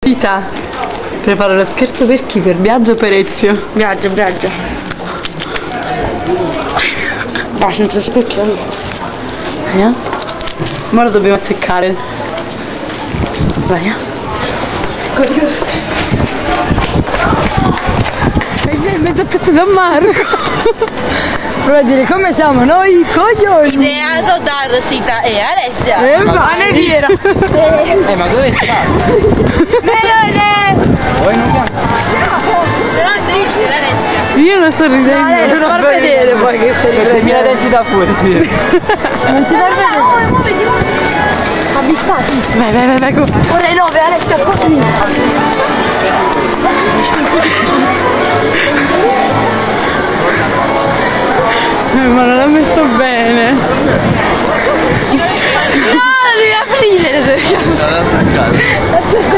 Vita, preparo lo scherzo per chi? Per Biagio o per Ezio? Viaggio. Ah, senza scherzo. Ora lo dobbiamo azzeccare. Vai, E già in mezzo a pezzo da Marco. Prova a dire come siamo noi coglioni. Ideato da Rosita e Alessia. Ma non è vero. Ma dove sta? Melone. Vuoi non chiamo? Però devi dire Alessia. io non sto ridendo. Dai, non far vedere poi che stai Per 3.000 denti da fuori. Non si fa vedere. Avvistati. Vai. Ora 9, Alessia, corri. Ma non l'ha messo bene. No, devi aprire. C'è da attaccare. Aspetta,